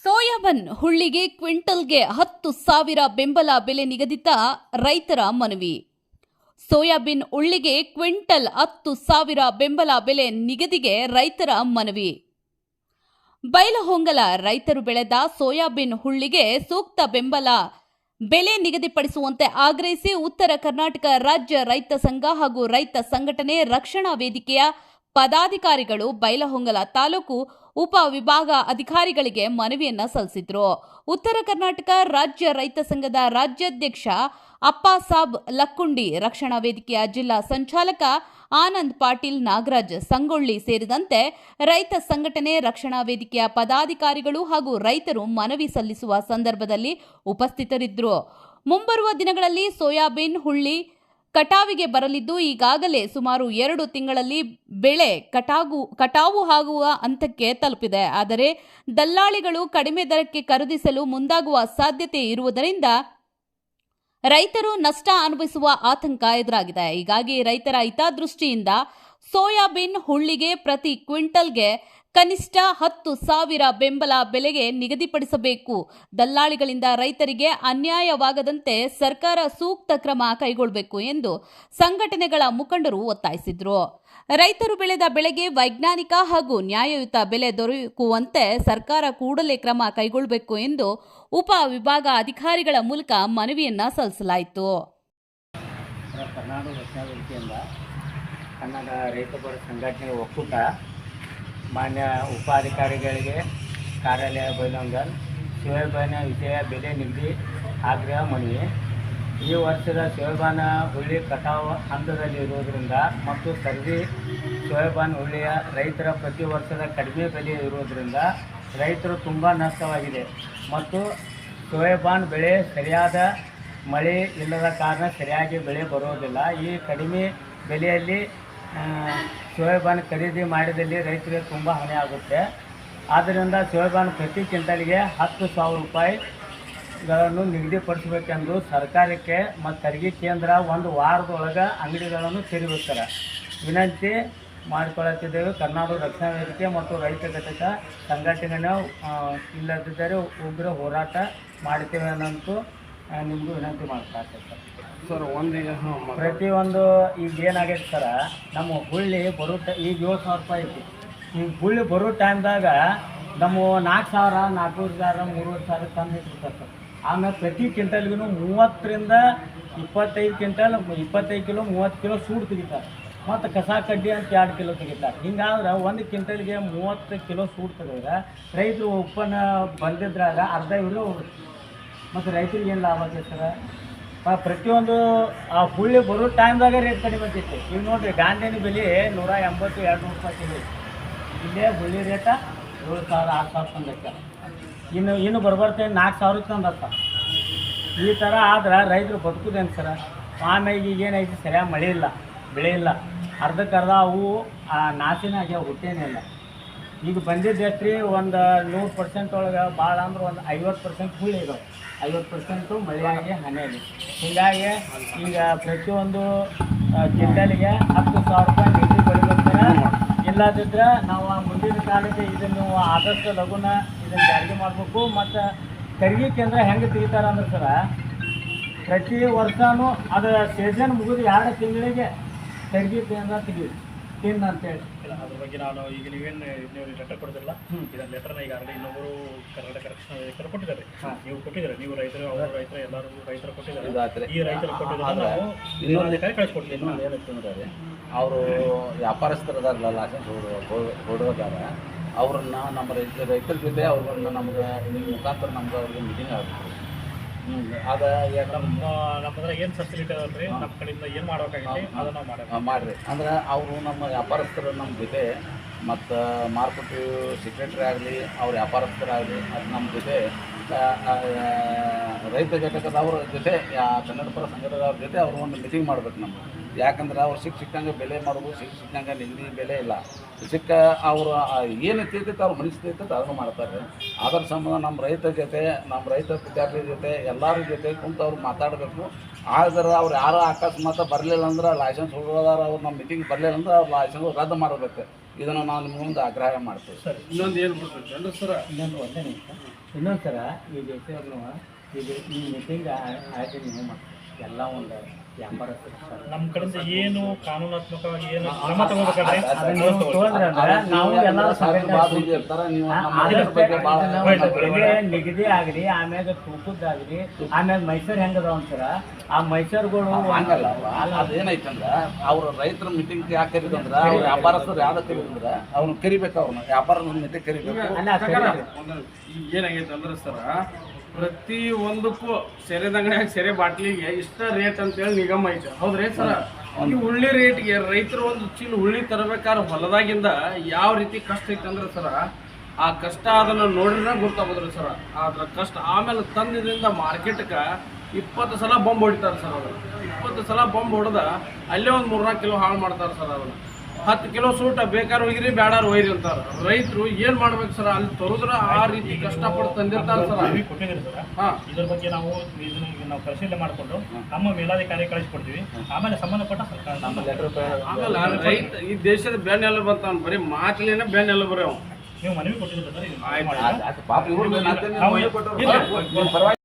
Soybean ಹುಳ್ಳಿಗೆ ಕ್ವಿಂಟಲ್ಗೆ 10,000 ಬೆಂಬಲ ಬೆಲೆ ನಿಗದಿತ ರೈತರ ಮನವಿ. ಸೋಯಾಬೀನ್ ಹುಳ್ಳಿಗೆ ಕ್ವಿಂಟಲ್ 10,000 ಬೆಂಬಲ ಬೆಲೆ ನಿಗದಿಗೆ ರೈತರ ಮನವಿ. ಬೈಲಹೊಂಗಲ ರೈತರು ಬೆಳೆದ ಸೋಯಾಬೀನ್ ಹುಳ್ಳಿಗೆ ಸೂಕ್ತ ಬೆಂಬಲ ಬೆಲೆ ನಿಗದಿಪಡಿಸುವಂತೆ ಆಗ್ರಹಿಸಿ ಉತ್ತರ ಕರ್ನಾಟಕ ರಾಜ್ಯ ರೈತ ಸಂಘ ಹಾಗೂ ರೈತ ಸಂಘಟನೆ ರಕ್ಷಣಾ ವೇದಿಕೆಯ ಪದಾಧಿಕಾರಿಗಳು ಬೈಲಹೊಂಗಲ ತಾಲೂಕು ಉಪ ವಿಭಾಗ ಅಧಿಕಾರಿಗಳಿಗೆ ಮನವಿಯನ್ನ ಸಲ್ಲಿಸಿದ್ರು. ಉತ್ತರ ಕರ್ನಾಟಕ ರಾಜ್ಯ ರೈತ ಸಂಘದ ರಾಜ್ಯಾಧ್ಯಕ್ಷ ಅಪ್ಪಾಸಾಬ್ ಲಕ್ಕುಂಡಿ, ರಕ್ಷಣಾ ವೇದಿಕೆಯ ಜಿಲ್ಲಾ ಸಂಚಾಲಕ ಆನಂದ್ ಪಾಟೀಲ್, ನಾಗರಾಜ್ ಸಂಗೊಳ್ಳಿ ಸೇರಿದಂತೆ ರೈತ ಸಂಘಟನೆ ರಕ್ಷಣಾ ವೇದಿಕೆಯ ಪದಾಧಿಕಾರಿಗಳು ಹಾಗೂ ರೈತರು ಮನವಿ ಸಲ್ಲಿಸುವ ಸಂದರ್ಭದಲ್ಲಿ ಉಪಸ್ಥಿತರಿದ್ದರು. ಮುಂಬರುವ ದಿನಗಳಲ್ಲಿ ಸೋಯಾಬೀನ್ ಹುಳ್ಳಿ ಕಟಾವಿಗೆ ಬರಲಿದ್ದು, ಈಗಾಗಲೇ ಸುಮಾರು 2 ತಿಂಗಳಲ್ಲಿ ಬೆಳೆ ಕಟಾವು ಆಗುವ ಹಂತಕ್ಕೆ ತಲುಪಿದೆ. ಆದರೆ ದಲ್ಲಾಳಿಗಳು ಕಡಿಮೆ ದರಕ್ಕೆ ಖರೀದಿಸಲು ಮುಂದಾಗುವ ಸಾಧ್ಯತೆ ಇರುವುದರಿಂದ ರೈತರು ನಷ್ಟ ಅನುಭವಿಸುವ ಆತಂಕ ಎದುರಾಗಿದೆ. ಹೀಗಾಗಿ ರೈತರ ಹಿತದೃಷ್ಟಿಯಿಂದ ಸೋಯಾಬೀನ್ ಹುಳ್ಳಿಗೆ ಪ್ರತಿ ಕ್ವಿಂಟಲ್ಗೆ ಕನಿಷ್ಠ 10,000 ಬೆಂಬಲ ಬೆಲೆಗೆ ನಿಗದಿಪಡಿಸಬೇಕು. ದಲ್ಲಾಳಿಗಳಿಂದ ರೈತರಿಗೆ ಅನ್ಯಾಯವಾಗದಂತೆ ಸರ್ಕಾರ ಸೂಕ್ತ ಕ್ರಮ ಕೈಗೊಳ್ಳಬೇಕು ಎಂದು ಸಂಘಟನೆಗಳ ಮುಖಂಡರು ಒತ್ತಾಯಿಸಿದರು. ರೈತರು ಬೆಳೆದ ಬೆಳೆಗೆ ವೈಜ್ಞಾನಿಕ ಹಾಗೂ ನ್ಯಾಯಯುತ ಬೆಲೆ ದೊರಕುವಂತೆ ಸರ್ಕಾರ ಕೂಡಲೇ ಕ್ರಮ ಕೈಗೊಳ್ಳಬೇಕು ಎಂದು ಉಪ ವಿಭಾಗ ಅಧಿಕಾರಿಗಳ ಮೂಲಕ ಮನವಿಯನ್ನ ಸಲ್ಲಿಸಲಾಯಿತು. ಕನ್ನಡ ರೈತಪರ ಸಂಘಟನೆ ಒಕ್ಕೂಟ ಮಾನ್ಯ ಉಪಾಧಿಕಾರಿಗಳಿಗೆ ಕಾರ್ಯಾಲಯ ಬೈಲಹೊಂಗಲ ಸೋಯಾಬೀನ್ ವಿಷಯ ಬೆಲೆ ನಿಗದಿ ಆಗ್ರಹ ಮನವಿ. ಈ ವರ್ಷದ ಸೋಯಾಬೀನ್ ಹುಳ್ಳಿ ಕಟಾವು ಹಂತದಲ್ಲಿ ಇರುವುದರಿಂದ ಮತ್ತು ಸರದಿ ಸೋಯಾಬೀನ್ ಹುಳ್ಳಿಯ ರೈತರ ಪ್ರತಿ ವರ್ಷದ ಕಡಿಮೆ ಬೆಲೆ ಇರುವುದರಿಂದ ರೈತರು ತುಂಬ ನಷ್ಟವಾಗಿದೆ ಮತ್ತು ಸೋಯಾಬೀನ್ ಬೆಳೆ ಸರಿಯಾದ ಮಳೆ ಇಲ್ಲದ ಕಾರಣ ಸರಿಯಾಗಿ ಬೆಳೆ ಬರುವುದಿಲ್ಲ. ಈ ಕಡಿಮೆ ಬೆಲೆಯಲ್ಲಿ ಸೋಯಾಬೀನ್ ಖರೀದಿ ಮಾಡಿದಲ್ಲಿ ರೈತರಿಗೆ ತುಂಬ ಹಾನಿ ಆಗುತ್ತೆ. ಆದ್ದರಿಂದ ಸೋಯಾಬೀನ್ ಪ್ರತಿ ಕ್ವಿಂಟಲ್ಗೆ 10,000 ರೂಪಾಯಿಗಳನ್ನು ನಿಗದಿಪಡಿಸಬೇಕೆಂದು ಸರ್ಕಾರಕ್ಕೆ ಮತ್ತು ತೆರಿಗೆ ಕೇಂದ್ರ ಒಂದು ವಾರದೊಳಗೆ ಅಂಗಡಿಗಳನ್ನು ತೆರೆಯುತ್ತಾರೆ ವಿನಂತಿ ಮಾಡಿಕೊಳ್ಳುತ್ತಿದ್ದೇವೆ. ಕರ್ನಾಟಕ ರಕ್ಷಣಾ ವೇದಿಕೆ ಮತ್ತು ರೈತ ಘಟಕ ಸಂಘಟನೆಯನ್ನು ಇಲ್ಲದಿದ್ದರೆ ಉಗ್ರ ಹೋರಾಟ ಮಾಡ್ತೇವೆ ಅನ್ನೋಂತೂ ನಿಮಗೂ ವಿನಂತಿ ಮಾಡ್ತಾ ಸರ್. ಪ್ರತಿಯೊಂದು ಈಗ ಏನಾಗೈತೆ ಸರ, ನಮ್ಮ ಹುಳ್ಳಿ ಬರೋ ಈಗ 7,000 ರೂಪಾಯಿ ಐತಿ. ಈಗ ಹುಳ್ಳಿ ಬರೋ ಟೈಮ್ದಾಗ ನಮ್ಮ 4,000, 4,500, 3,000 ತಂದು ಇಟ್ಟಿರ್ತಾರೆ ಸರ್. ಆಮೇಲೆ ಪ್ರತಿ ಕ್ವಿಂಟಲ್ಗೂ 30 ರಿಂದ 25 ಕ್ವಿಂಟಲ್ 25 ಕಿಲೋ 30 ಕಿಲೋ ಸೂಡು ತೆಗಿತಾರೆ. ಮತ್ತು ಕಸ ಕಡ್ಡಿ ಅಂತ 2 ಕಿಲೋ ತೆಗಿತಾರೆ. ಹಿಂಗಾದ್ರೆ 1 ಕ್ವಿಂಟಲ್ಗೆ 30 ಕಿಲೋ ಸೂಡು ತೆಗೆದ್ರೆ ರೈತರು ಉತ್ಪನ್ನ ಬಂದಿದ್ರಾಗ ಅರ್ಧ ಇವರು ಮತ್ತು ರೈತರಿಗೆ ಏನು ಲಾಭ ಆಗ್ತದೆ ಸರ್? ಪ್ರತಿಯೊಂದು ಆ ಹುಳ್ಳಿ ಬರೋ ಟೈಮ್ದಾಗ ರೇಟ್ ಕಡಿಮೆ ಆಗ್ತೈತಿ. ಈಗ ನೋಡಿರಿ, ಗಾಂಧಿನಿ ಬೆಲೆ 180-200 ರೂಪಾಯಿ ಕಿಲೋ. ಇಲ್ಲೇ ಹುಳ್ಳಿ ರೇಟ 7,000 6,000 ತಂದಕ್ಕೆ ಇನ್ನು ಬರ್ಬರ್ತೇನೆ 4,000 ತಂದತ್ತ. ಈ ಥರ ಆದ್ರೆ ರೈತರು ಬದುಕುದೇನು ಸರ? ಆಮೇಲೆ ಈಗ ಏನೈತಿ, ಸರಿಯಾಗಿ ಮಳೆ ಇಲ್ಲ, ಬೆಳೆ ಇಲ್ಲ, ಅರ್ಧಕ್ಕರ್ಧ ಅವು ನಾಸಿನ ಆಗ್ಯಾವ, ಹುಟ್ಟೇನೇ ಇಲ್ಲ. ಈಗ ಬಂದಿದ್ದು ಎಷ್ಟು ರೀ, ಒಂದು 100% ಒಳಗೆ ಭಾಳ ಅಂದ್ರೆ ಒಂದು 50% ಹುಳ್ಳಿ ಇದಾವೆ, 50% ಮಳೆಯಾಗಿ ಹಾನಿಯಾಗಿ. ಹೀಗಾಗಿ ಈಗ ಪ್ರತಿಯೊಂದು ಕ್ವಿಂಟಲ್ಗೆ 10,000 ರೂಪಾಯಿ ನಿಗದಿ ಪಡಿಬೇಕಾರೆ, ಇಲ್ಲದಿದ್ದರೆ ನಾವು ಮುಂದಿನ ಕಾಲಕ್ಕೆ ಇದನ್ನು ಆದಷ್ಟು ಲಘುನ ಇದನ್ನು ಜಾರಿಗೆ ಮಾಡಬೇಕು. ಮತ್ತು ತೆರಿಗೆ ಕೇಂದ್ರ ಹೆಂಗೆ ತೆಗಿತಾರೆ ಅಂದ್ರೆ ಸರ, ಪ್ರತಿ ವರ್ಷವೂ ಅದು ಸೀಸನ್ ಮುಗಿದು 2 ತಿಂಗಳಿಗೆ ತೆರಿಗೆ ಕೇಂದ್ರ ತೆಗೀರಿ ತಿನ್ನು ಅಂತೇಳಿ. ಅದ್ರ ಬಗ್ಗೆ ನಾನು ಈಗ ನೀವೇನು ನೀವು ಲೆಟರ್ ಕೊಡೋದಿಲ್ಲ, ಇದನ್ನ ಲೆಟರ್ನ ಈಗ ಆಲ್ರೆಡಿ ಇನ್ನೊಬ್ಬರು ಕರ್ನಾಟಕ ರಕ್ಷಣಾ ವೇದಿಕೆ ಕೊಟ್ಟಿದ್ದಾರೆ, ನೀವು ಕೊಟ್ಟಿದ್ದಾರೆ, ನೀವು ರೈತರು ಅವರು ರೈತರು ಎಲ್ಲರೂ ರೈತರು ಕೊಟ್ಟಿದ್ದಾರೆ. ಈ ರೈತರು ಕೊಟ್ಟಿದ್ದಾರೆ ನಾವು ಇನ್ನೊಂದು ಕಳಿಸ್ಕೊಡ್ತೀವಿ. ಇನ್ನೊಂದು ಏನಂತಂದ್ರೆ, ಅವರು ವ್ಯಾಪಾರಸ್ಥರದಾರಲ್ಲ, ಲೈಸೆನ್ಸ್ ಹೊಡೋದಾರ, ಅವ್ರನ್ನ ನಮ್ಮ ರೈತರ ಜೊತೆ ಅವ್ರನ್ನ ನಮ್ಗೆ ನಿಮ್ಮ ಮುಖಾಂತರ ನಮ್ಗೆ ಅವ್ರಿಗೆ ಮೀಟಿಂಗ್ ಆಗಬೇಕು. ಅದು ನಮ್ಮದ್ರ ಏನು ಫೆಸಿಲಿಟಿ ಅದ ರೀ, ನಮ್ಮ ಕಡೆಯಿಂದ ಏನು ಮಾಡ್ಬೇಕಾಗೈತಿ ಅದನ್ನು ಮಾಡಿರಿ ಅಂದ್ರೆ ಅವರು ನಮ್ಮ ವ್ಯಾಪಾರಸ್ಥರು ನಮ್ಮ ಜೊತೆ ಮತ್ತು ಮಾರುಕಟ್ಟೆ ಸೆಕ್ರೆಟ್ರಿ ಆಗಲಿ, ಅವ್ರ ವ್ಯಾಪಾರಸ್ಥರಾಗಲಿ, ಅದು ನಮ್ಮ ಜೊತೆ ರೈತ ಘಟಕದವ್ರ ಜೊತೆ ಕನ್ನಡ ಪರ ಸಂಘದವ್ರ ಜೊತೆ ಅವರು ಒಂದು ಮೀಟಿಂಗ್ ಮಾಡ್ಬೇಕು. ಯಾಕಂದ್ರೆ ಅವ್ರು ಸಿಕ್ಕಂಗೆ ಬೆಲೆ ಮಾಡೋದು ಸಿಕ್ಕಂಗೆ ನಿಗದಿ ಬೆಲೆ ಇಲ್ಲ ಅವರು ಏನು ಇರ್ತೈತೆ ಅವ್ರು ಮನಸ್ಸೈತೆ ಅದನ್ನು ಮಾಡ್ತಾರೆ. ಅದರ ಸಂಬಂಧ ನಮ್ಮ ರೈತರ ಜೊತೆ ನಮ್ಮ ರೈತ ವಿದ್ಯಾರ್ಥಿ ಜೊತೆ ಎಲ್ಲರ ಜೊತೆ ಕುಂತು ಅವ್ರು ಮಾತಾಡಬೇಕು. ಆದ್ರೆ ಅವ್ರು ಯಾರು ಅಕಸ್ಮಾತ್ ಬರಲಿಲ್ಲ ಅಂದ್ರೆ ಲೈಸೆನ್ಸ್ ಹುಡುಗದಾರ ಅವ್ರು ನಮ್ಮ ಮೀಟಿಂಗ್ ಬರಲಿಲ್ಲ ಅಂದ್ರೆ ಅವ್ರ ಲೈಸೆನ್ಸ್ ರದ್ದು ಮಾಡಬೇಕು. ಇದನ್ನು ನಾವು ನಿಮ್ಮ ಮುಂದೆ ಆಗ್ರಹ ಮಾಡ್ತೀವಿ. ಸರ್ ಇನ್ನೊಂದು ಏನು ಬಿಡ್ಬೇಕು ಸರ್, ಇನ್ನೊಂದು ಒಂದೇ ನಿಮಿಷ. ಇನ್ನೊಂದು ಸರ ಈಗ ಹೆಸರು ಈಗ ಈ ಮೀಟಿಂಗ್ ಆಯ್ತು ನೀವು ಮಾಡ್ತೀವಿ ಎಲ್ಲ ಒಂದು ವ್ಯಾಪಾರಸ್ಥರು ಸರ್. ನಮ್ಮ ಕಡೆಯಿಂದ ಏನು ಕಾನೂನಾತ್ಮಕವಾಗಿ ಏನು ಕ್ರಮ ತಗೋಬೇಕಾದ್ರೆ ನಾವು ಎಲ್ಲ ಇರ್ತಾರೆ. ನೀವು ನಮ್ಮ ರೈತರ ಬಗ್ಗೆ ಬೆಲೆ ನಿಗದಿ ಆಗಲಿ, ಆಮ್ಯಾಗ ತೂಕದ್ದಾಗಲಿ, ಆಮ್ಯಾಗ ಮೈಸೂರು ಹೆಂಗದಾವ ಸರ ಆ ಮೈಸೂರುಗಳು ಹಂಗಲ್ಲ. ಅದೇನೈತಂದ್ರೆ ಅವ್ರ ರೈತರ ಮೀಟಿಂಗ್ ಯಾಕೆ ಕರೀತಂದ್ರೆ ಅವ್ರ ವ್ಯಾಪಾರಸ್ಥರು ಯಾವ್ದು ಕರೀತಂದ್ರೆ ಅವ್ರನ್ನ ಕರಿಬೇಕು. ಅವ್ರನ್ನ ವ್ಯಾಪಾರದ ಮೀಟಿಂಗ್ ಕರಿಬೇಕು. ಏನಾಗೈತೆ ಅಂದ್ರೆ ಸರ, ಪ್ರತಿ ಒಂದಕ್ಕೂ ಸೆರೆದ ಅಂಗಡಿಯಾಗ ಸೆರೆ ಬಾಟ್ಲಿಗೆ ಇಷ್ಟ ರೇಟ್ ಅಂತೇಳಿ ನಿಗಮ ಐತೆ, ಹೌದ್ರಿ ಸರ? ಈ ಉಳ್ಳಿ ರೇಟ್ಗೆ ರೈತರು ಒಂದು ಚೀಲ ಉಳ್ಳಿ ತರಬೇಕಾದ್ರೆ ಹೊಲದಾಗಿಂದ ಯಾವ ರೀತಿ ಕಷ್ಟ ಐತೆ ಅಂದ್ರೆ ಸರ, ಆ ಕಷ್ಟ ಅದನ್ನು ನೋಡಿದ್ರೆ ಗೊತ್ತಾಗೋದ್ರಿ ಸರ. ಅದ್ರ ಕಷ್ಟ ಆಮೇಲೆ ತಂದಿದ್ರಿಂದ ಮಾರ್ಕೆಟ್ಗೆ 20 ಸಲ ಬಾಂಬ್ ಹೊಡಿತಾರೆ ಸರ್. ಅವರು 20 ಸಲ ಬಾಂಬ್ ಹೊಡೆದ ಅಲ್ಲೇ ಒಂದು 3-4 ಕಿಲೋ ಹಾಳು ಮಾಡ್ತಾರೆ ಸರ್. ಅದನ್ನು 10 ಕಿಲೋ ಸೂಟ ಬೇಕಾದ್ರೆ ಹೋಗಿರಿ ಬೇಡಾರು ಒಯ್ರಿ ಅಂತಾರೆ. ರೈತರು ಏನು ಮಾಡ್ಬೇಕು ಸರ್? ಅಲ್ಲಿ ತರೋದ್ರೆ ಆ ರೀತಿ ಕಷ್ಟಪಟ್ಟು ತಂದಿರ್ತಾರೆ ಸರ್. ಕೊಟ್ಟಿದ್ದೀರಿ ಸರ್. ಹಾಂ, ಇದ್ರ ಬಗ್ಗೆ ನಾವು ಪರಿಶೀಲನೆ ಮಾಡಿಕೊಂಡು ನಮ್ಮ ಮೇಲಾಧಿಕಾರಿ ಕಳಿಸ್ಕೊಡ್ತೀವಿ. ಆಮೇಲೆ ಸಂಬಂಧಪಟ್ಟ ನಮ್ಮ ಲೆಟರ್ ಆಮೇಲೆ ರೈತ ಈ ದೇಶದ ಬೆನ್ನೆಲ್ಲ ಬರ್ತಾವ, ಬರೀ ಮಾತಿಲೇನೆ ಬೆನ್ನೆಲ್ಲ ಬರೀ. ನೀವು ಮನವಿ ಕೊಟ್ಟಿದ್ದೀರಿ ಸರ್. ಆಯ್ತು. ಪಾಪ ಇವ್ರು ನಾವು- ಪರವಾಗಿ